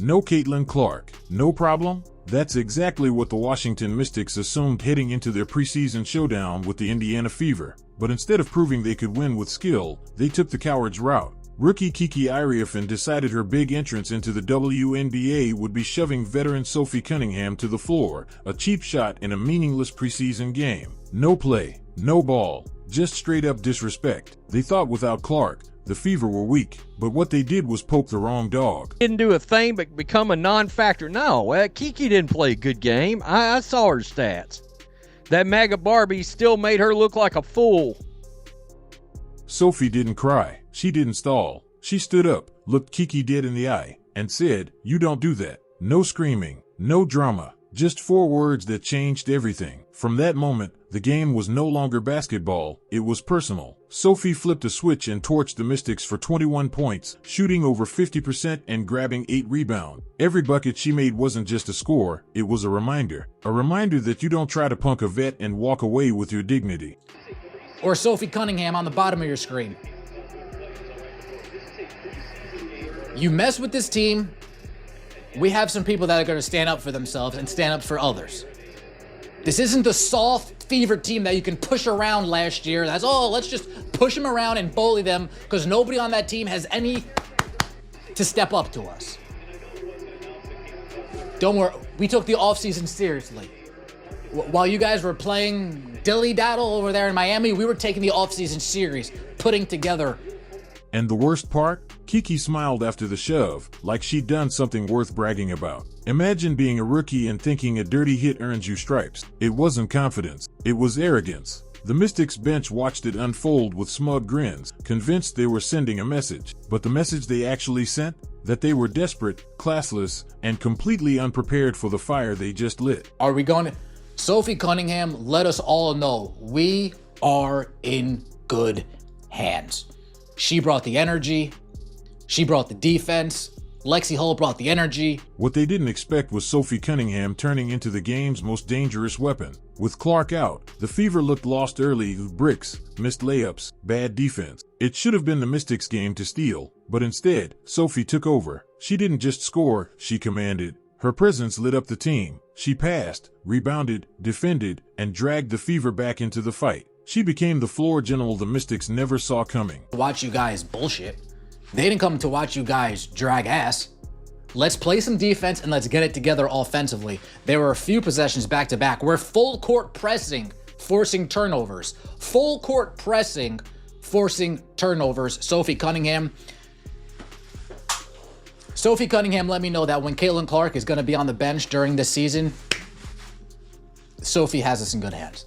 No Caitlin Clark. No problem? That's exactly what the Washington Mystics assumed heading into their preseason showdown with the Indiana Fever. But instead of proving they could win with skill, they took the coward's route. Rookie Kiki Iriafen decided her big entrance into the WNBA would be shoving veteran Sophie Cunningham to the floor, a cheap shot in a meaningless preseason game. No play, no ball, just straight-up disrespect. They thought without Clark, the Fever were weak, but what they did was poke the wrong dog. Didn't do a thing but become a non-factor. No, Kiki didn't play a good game. I saw her stats. That MAGA Barbie still made her look like a fool. Sophie didn't cry. She didn't stall. She stood up, looked Kiki dead in the eye, and said, "You don't do that." No screaming, no drama, just 4 words that changed everything. From that moment, the game was no longer basketball, it was personal. Sophie flipped a switch and torched the Mystics for 21 points, shooting over 50% and grabbing 8 rebounds. Every bucket she made wasn't just a score, it was a reminder. A reminder that you don't try to punk a vet and walk away with your dignity. Or Sophie Cunningham on the bottom of your screen. You mess with this team, we have some people that are going to stand up for themselves and stand up for others. This isn't the soft Fever team that you can push around last year. That's all. Let's just push them around and bully them because nobody on that team has any to step up to us. Don't worry. We took the offseason seriously. While you guys were playing dilly-daddle over there in Miami, we were taking the offseason serious, putting together. And the worst part? Kiki smiled after the shove, like she'd done something worth bragging about. Imagine being a rookie and thinking a dirty hit earns you stripes. It wasn't confidence, it was arrogance. The Mystics bench watched it unfold with smug grins, convinced they were sending a message. But the message they actually sent? That they were desperate, classless, and completely unprepared for the fire they just lit. Are we going to... Sophie Cunningham, let us all know we are in good hands. She brought the energy. She brought the defense. Lexi Hull brought the energy. What they didn't expect was Sophie Cunningham turning into the game's most dangerous weapon. With Clark out, the Fever looked lost early with bricks, missed layups, bad defense. It should have been the Mystics' game to steal, but instead, Sophie took over. She didn't just score, she commanded. Her presence lit up the team. She passed, rebounded, defended, and dragged the Fever back into the fight. She became the floor general the Mystics never saw coming. Watch you guys bullshit. They didn't come to watch you guys drag ass. Let's play some defense and let's get it together offensively. There were a few possessions back to back. We're full court pressing, forcing turnovers. Full court pressing, forcing turnovers. Sophie Cunningham let me know that when Caitlin Clark is going to be on the bench during this season, Sophie has us in good hands.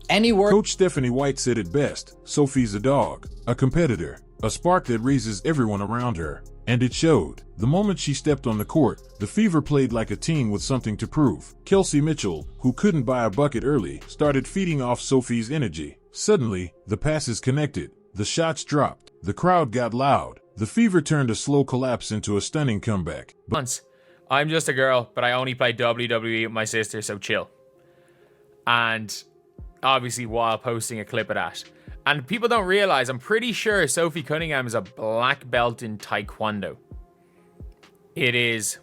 Coach Stephanie White said it best, Sophie's a dog, a competitor, a spark that raises everyone around her. And it showed. The moment she stepped on the court, the Fever played like a team with something to prove. Kelsey Mitchell, who couldn't buy a bucket early, started feeding off Sophie's energy. Suddenly, the passes connected, the shots dropped, the crowd got loud. The Fever turned a slow collapse into a stunning comeback. Once, I'm just a girl, but I only play WWE with my sister, so chill. And obviously while posting a clip of that. And people don't realize, I'm pretty sure Sophie Cunningham is a black belt in Taekwondo. It is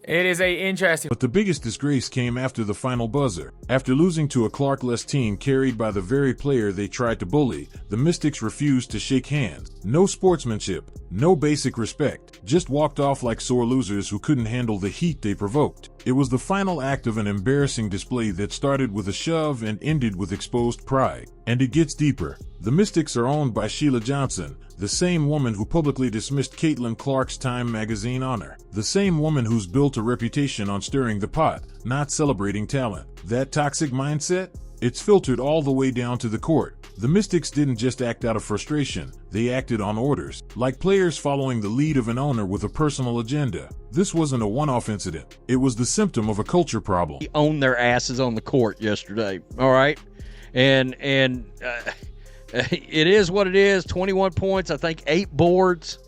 a interesting... But the biggest disgrace came after the final buzzer. After losing to a Clark-less team carried by the very player they tried to bully, the Mystics refused to shake hands. No sportsmanship, no basic respect, just walked off like sore losers who couldn't handle the heat they provoked. It was the final act of an embarrassing display that started with a shove and ended with exposed pride. And it gets deeper. The Mystics are owned by Sheila Johnson, the same woman who publicly dismissed Caitlin Clark's Time magazine honor. The same woman who's built a reputation on stirring the pot, not celebrating talent. That toxic mindset? It's filtered all the way down to the court. The Mystics didn't just act out of frustration, they acted on orders, like players following the lead of an owner with a personal agenda. This wasn't a one-off incident. It was the symptom of a culture problem. He owned their asses on the court yesterday, all right? And it is what it is, 21 points, I think 8 boards.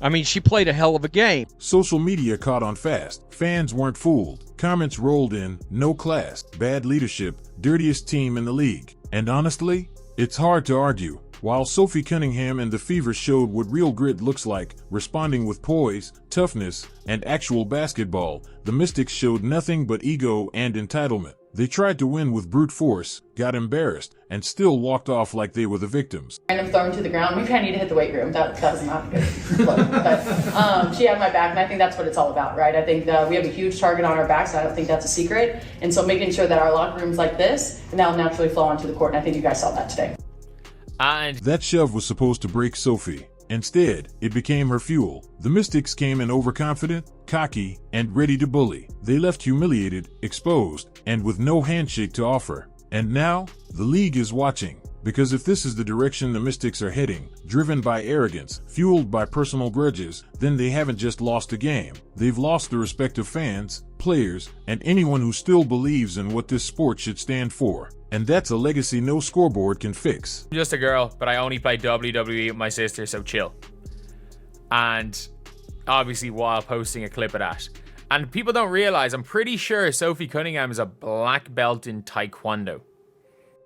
I mean, she played a hell of a game. Social media caught on fast. Fans weren't fooled. Comments rolled in, no class, bad leadership, dirtiest team in the league. And honestly, it's hard to argue. While Sophie Cunningham and the Fever showed what real grit looks like, responding with poise, toughness, and actual basketball, the Mystics showed nothing but ego and entitlement. They tried to win with brute force, got embarrassed, and still walked off like they were the victims. Random thrown to the ground. Maybe I need to hit the weight room. That was not a good look. But she had my back, and I think that's what it's all about, right? I think we have a huge target on our backs. I don't think that's a secret. And so making sure that our locker room's like this, and that'll naturally flow onto the court. And I think you guys saw that today. And that shove was supposed to break Sophie. Instead, it became her fuel. The Mystics came in overconfident, cocky, and ready to bully. They left humiliated, exposed, and with no handshake to offer. And now, the league is watching. Because if this is the direction the Mystics are heading, driven by arrogance, fueled by personal grudges, then they haven't just lost a game. They've lost the respect of fans, players, and anyone who still believes in what this sport should stand for. And that's a legacy no scoreboard can fix. I'm just a girl, but I only play WWE with my sister, so chill. And obviously while posting a clip of that. And people don't realize, I'm pretty sure Sophie Cunningham is a black belt in Taekwondo.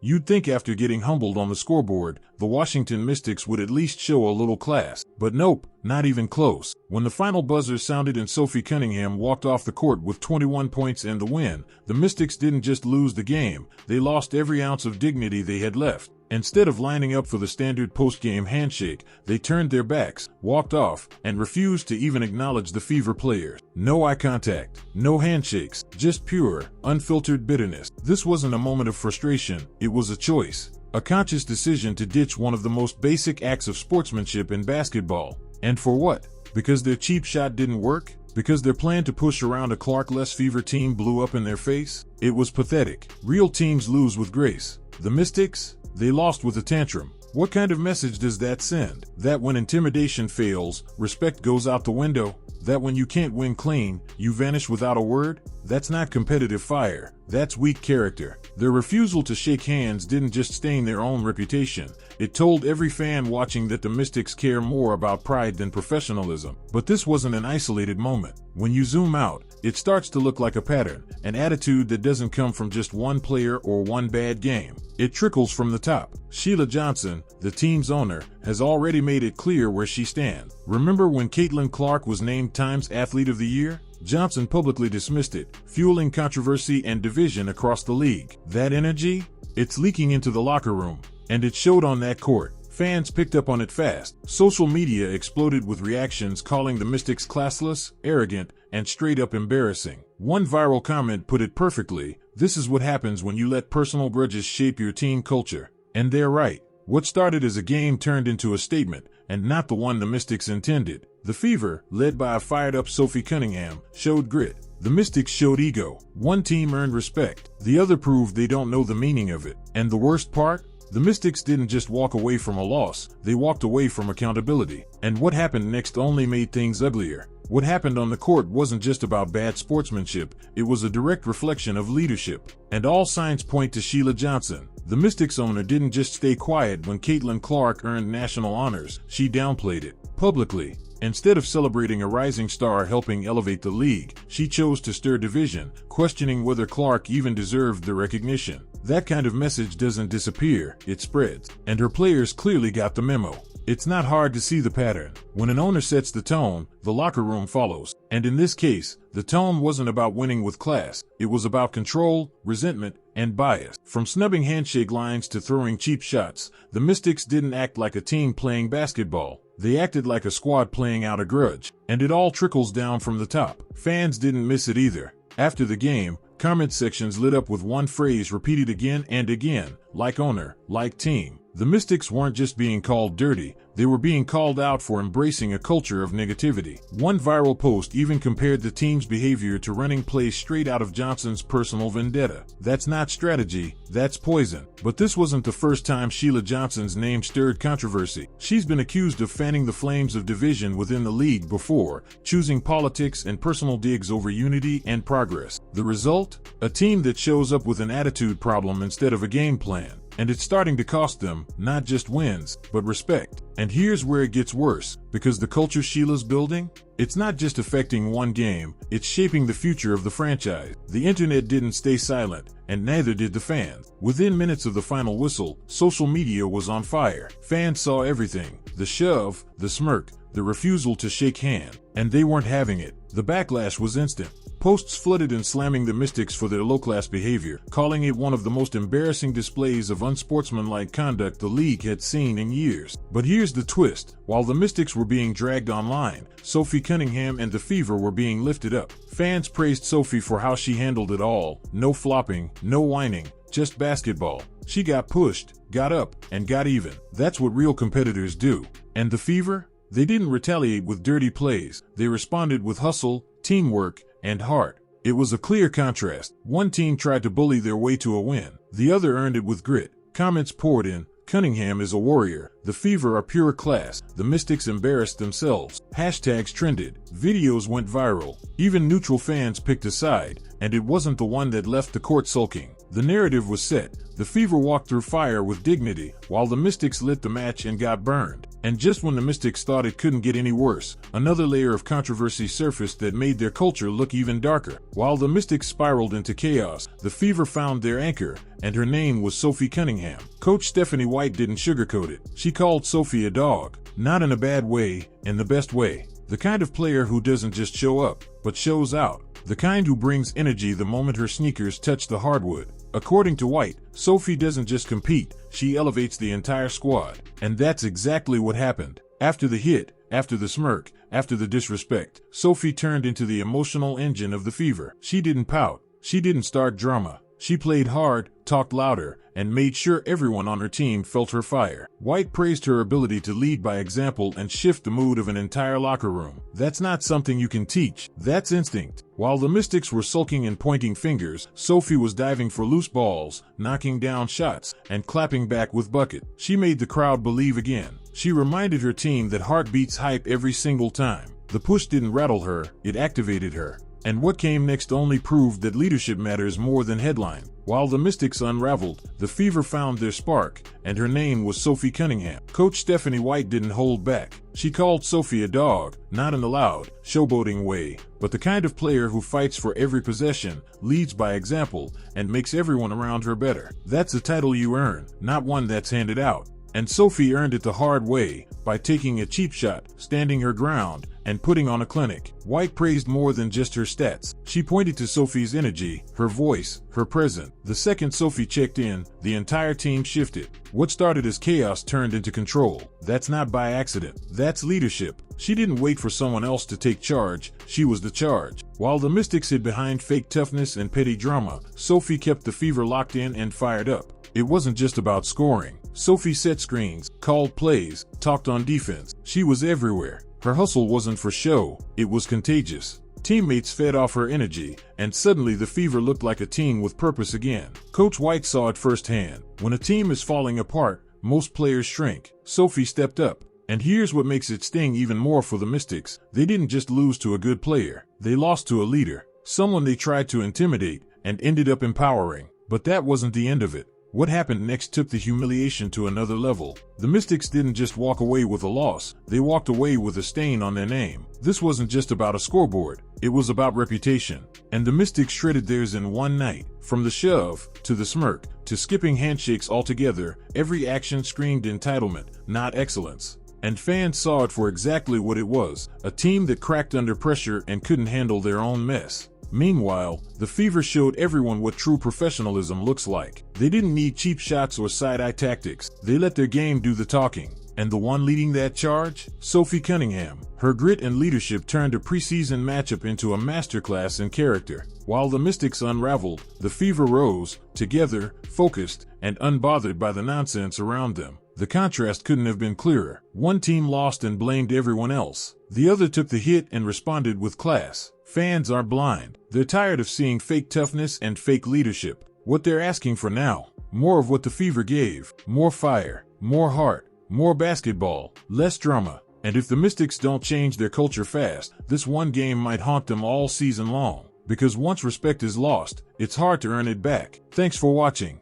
You'd think after getting humbled on the scoreboard, the Washington Mystics would at least show a little class. But nope, not even close. When the final buzzer sounded and Sophie Cunningham walked off the court with 21 points and the win, the Mystics didn't just lose the game, they lost every ounce of dignity they had left. Instead of lining up for the standard post-game handshake, they turned their backs, walked off, and refused to even acknowledge the Fever players. No eye contact, no handshakes, just pure, unfiltered bitterness. This wasn't a moment of frustration, it was a choice. A conscious decision to ditch one of the most basic acts of sportsmanship in basketball. And for what? Because their cheap shot didn't work? Because their plan to push around a Clark-less Fever team blew up in their face? It was pathetic. Real teams lose with grace. The Mystics? They lost with a tantrum. What kind of message does that send? That when intimidation fails, respect goes out the window? That when you can't win clean, you vanish without a word? That's not competitive fire. That's weak character. Their refusal to shake hands didn't just stain their own reputation. It told every fan watching that the Mystics care more about pride than professionalism. But this wasn't an isolated moment. When you zoom out, it starts to look like a pattern, an attitude that doesn't come from just one player or one bad game. It trickles from the top. Sheila Johnson, the team's owner, has already made it clear where she stands. Remember when Caitlin Clark was named Times Athlete of the Year? Johnson publicly dismissed it, fueling controversy and division across the league. That energy? It's leaking into the locker room, and it showed on that court. Fans picked up on it fast. Social media exploded with reactions calling the Mystics classless, arrogant, and straight up embarrassing. One viral comment put it perfectly: this is what happens when you let personal grudges shape your team culture. And they're right. What started as a game turned into a statement, and not the one the Mystics intended. The Fever, led by a fired-up Sophie Cunningham, showed grit. The Mystics showed ego. One team earned respect. The other proved they don't know the meaning of it. And the worst part? The Mystics didn't just walk away from a loss, they walked away from accountability. And what happened next only made things uglier. What happened on the court wasn't just about bad sportsmanship, it was a direct reflection of leadership. And all signs point to Sheila Johnson. The Mystics owner didn't just stay quiet when Caitlin Clark earned national honors, she downplayed it publicly. Instead of celebrating a rising star helping elevate the league, she chose to stir division, questioning whether Clark even deserved the recognition. That kind of message doesn't disappear, it spreads. And her players clearly got the memo. It's not hard to see the pattern. When an owner sets the tone, the locker room follows. And in this case, the tone wasn't about winning with class. It was about control, resentment, and bias. From snubbing handshake lines to throwing cheap shots, the Mystics didn't act like a team playing basketball. They acted like a squad playing out a grudge. And it all trickles down from the top. Fans didn't miss it either. After the game, comment sections lit up with one phrase repeated again and again: like owner, like team. The Mystics weren't just being called dirty, they were being called out for embracing a culture of negativity. One viral post even compared the team's behavior to running plays straight out of Johnson's personal vendetta. That's not strategy, that's poison. But this wasn't the first time Sheila Johnson's name stirred controversy. She's been accused of fanning the flames of division within the league before, choosing politics and personal digs over unity and progress. The result? A team that shows up with an attitude problem instead of a game plan. And it's starting to cost them, not just wins, but respect. And here's where it gets worse, Because the culture Sheila's building? It's not just affecting one game, it's shaping the future of the franchise. The internet didn't stay silent, and neither did the fans. Within minutes of the final whistle, social media was on fire. Fans saw everything: the shove, the smirk, the refusal to shake hand, and they weren't having it. The backlash was instant. Posts flooded in slamming the Mystics for their low-class behavior, calling it one of the most embarrassing displays of unsportsmanlike conduct the league had seen in years. But here's the twist. While the Mystics were being dragged online, Sophie Cunningham and the Fever were being lifted up. Fans praised Sophie for how she handled it all. No flopping, no whining, just basketball. She got pushed, got up, and got even. That's what real competitors do. And the Fever? They didn't retaliate with dirty plays. They responded with hustle, teamwork, and heart. It was a clear contrast. One team tried to bully their way to a win. The other earned it with grit. Comments poured in. Cunningham is a warrior. The Fever are pure class. The Mystics embarrassed themselves. Hashtags trended. Videos went viral. Even neutral fans picked a side, and it wasn't the one that left the court sulking. The narrative was set. The Fever walked through fire with dignity, while the Mystics lit the match and got burned. And just when the Mystics thought it couldn't get any worse, another layer of controversy surfaced that made their culture look even darker. While the Mystics spiraled into chaos, the Fever found their anchor, and her name was Sophie Cunningham. Coach Stephanie White didn't sugarcoat it. She called Sophie a dog. Not in a bad way, in the best way. The kind of player who doesn't just show up, but shows out. The kind who brings energy the moment her sneakers touch the hardwood. According to White, Sophie doesn't just compete, she elevates the entire squad. And that's exactly what happened. After the hit, after the smirk, after the disrespect, Sophie turned into the emotional engine of the Fever. She didn't pout. She didn't start drama. She played hard, talked louder, and made sure everyone on her team felt her fire. White praised her ability to lead by example and shift the mood of an entire locker room. That's not something you can teach. That's instinct. While the Mystics were sulking and pointing fingers, Sophie was diving for loose balls, knocking down shots, and clapping back with bucket. She made the crowd believe again. She reminded her team that heart beats hype every single time. The push didn't rattle her, it activated her. And what came next only proved that leadership matters more than headline. While the Mystics unraveled, the Fever found their spark, and her name was Sophie Cunningham. Coach Stephanie White didn't hold back. She called Sophie a dog, not in a loud, showboating way, but the kind of player who fights for every possession, leads by example, and makes everyone around her better. That's a title you earn, not one that's handed out. And Sophie earned it the hard way, by taking a cheap shot, standing her ground, and putting on a clinic. White praised more than just her stats. She pointed to Sophie's energy, her voice, her presence. The second Sophie checked in, the entire team shifted. What started as chaos turned into control. That's not by accident. That's leadership. She didn't wait for someone else to take charge, she was the charge. While the Mystics hid behind fake toughness and petty drama, Sophie kept the Fever locked in and fired up. It wasn't just about scoring. Sophie set screens, called plays, talked on defense. She was everywhere. Her hustle wasn't for show, it was contagious. Teammates fed off her energy, and suddenly the Fever looked like a team with purpose again. Coach White saw it firsthand. When a team is falling apart, most players shrink. Sophie stepped up. And here's what makes it sting even more for the Mystics. They didn't just lose to a good player. They lost to a leader. Someone they tried to intimidate, and ended up empowering. But that wasn't the end of it. What happened next took the humiliation to another level. The Mystics didn't just walk away with a loss, they walked away with a stain on their name. This wasn't just about a scoreboard, it was about reputation. And the Mystics shredded theirs in one night. From the shove, to the smirk, to skipping handshakes altogether, every action screamed entitlement, not excellence. And fans saw it for exactly what it was, a team that cracked under pressure and couldn't handle their own mess. Meanwhile, the Fever showed everyone what true professionalism looks like. They didn't need cheap shots or side-eye tactics. They let their game do the talking. And the one leading that charge? Sophie Cunningham. Her grit and leadership turned a preseason matchup into a masterclass in character. While the Mystics unraveled, the Fever rose, together, focused, and unbothered by the nonsense around them. The contrast couldn't have been clearer. One team lost and blamed everyone else. The other took the hit and responded with class. Fans are blind. They're tired of seeing fake toughness and fake leadership. What they're asking for now, more of what the Fever gave. More fire, more heart, more basketball, less drama. And if the Mystics don't change their culture fast, this one game might haunt them all season long. Because once respect is lost, it's hard to earn it back. Thanks for watching.